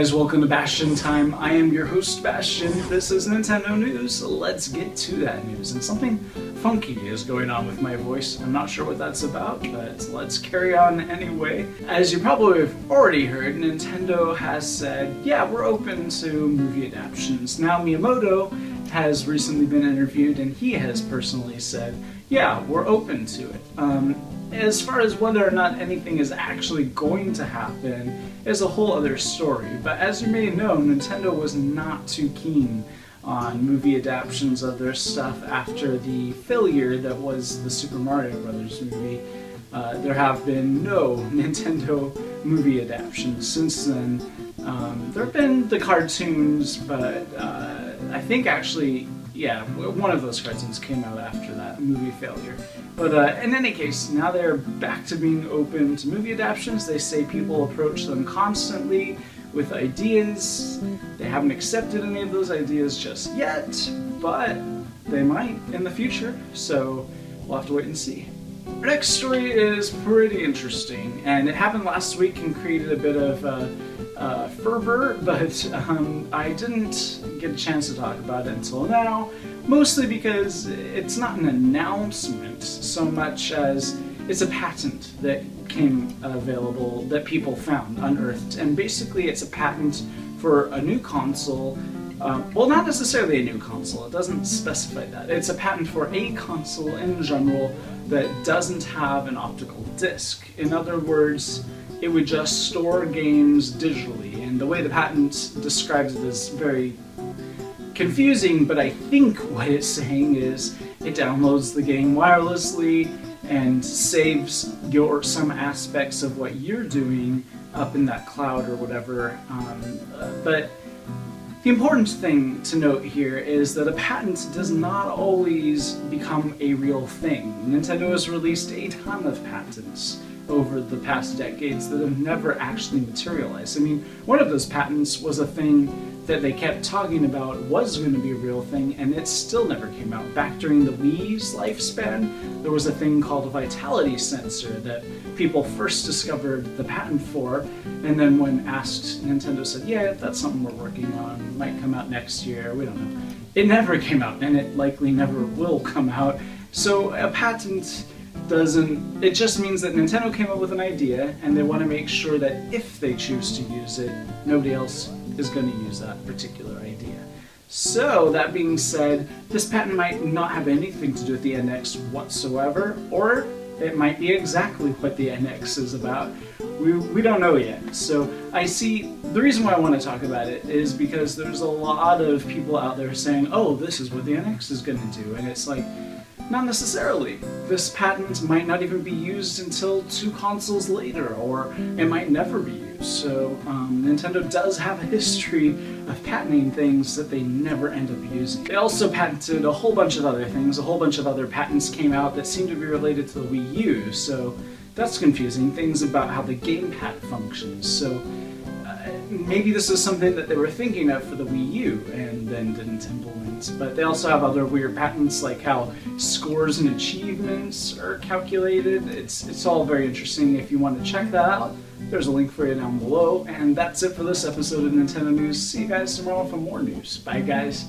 guys, welcome to Bastion Time. I am your host, Bastion. This is Nintendo News. Let's get to that news. And something funky is going on with my voice. I'm not sure what that's about, but let's carry on anyway. As you probably have already heard, Nintendo has said, yeah, we're open to movie adaptations. Now, Miyamoto has recently been interviewed, and he has personally said, yeah, we're open to it. As far as whether or not anything is actually going to happen is a whole other story, but as you may know, Nintendo was not too keen on movie adaptations of their stuff after the failure that was the Super Mario Bros. Movie. There have been no Nintendo movie adaptations since then. There have been the cartoons, but I think actually, yeah, one of those cartoons came out after that movie failure. But in any case, now they're back to being open to movie adaptations. They say people approach them constantly with ideas. They haven't accepted any of those ideas just yet, but they might in the future, so we'll have to wait and see. Our next story is pretty interesting, and it happened last week and created a bit of fervor, but I didn't get a chance to talk about it until now, mostly because it's not an announcement so much as it's a patent that came available that people found, unearthed, and basically it's a patent for a new console. Well, not necessarily a new console, it doesn't specify that. It's a patent for a console in general that doesn't have an optical disc. In other words, it would just store games digitally, and the way the patent describes it is very confusing, but I think what it's saying is it downloads the game wirelessly and saves some aspects of what you're doing up in that cloud or whatever. But the important thing to note here is that a patent does not always become a real thing. Nintendo has released a ton of patents over the past decades that have never actually materialized. I mean, one of those patents was a thing that they kept talking about was going to be a real thing, and it still never came out. Back during the Wii's lifespan, there was a thing called a vitality sensor that people first discovered the patent for, and then when asked, Nintendo said, yeah, that's something we're working on, it might come out next year, we don't know. It never came out, and it likely never will come out. So a patent it just means that Nintendo came up with an idea, and they want to make sure that if they choose to use it, nobody else is going to use that particular idea. So, that being said, this patent might not have anything to do with the NX whatsoever, or it might be exactly what the NX is about. We don't know yet. So, the reason why I want to talk about it is because there's a lot of people out there saying, oh, this is what the NX is going to do, and it's like, not necessarily. This patent might not even be used until 2 consoles later, or it might never be used. So Nintendo does have a history of patenting things that they never end up using. They also patented a whole bunch of other things. A whole bunch of other patents came out that seem to be related to the Wii U, so that's confusing. Things about how the GamePad functions. So maybe this is something that they were thinking of for the Wii U and then didn't implement. But they also have other weird patents like how scores and achievements are calculated. It's all very interesting. If you want to check that out, there's a link for you down below. And that's it for this episode of Nintendo News. See you guys tomorrow for more news. Bye guys.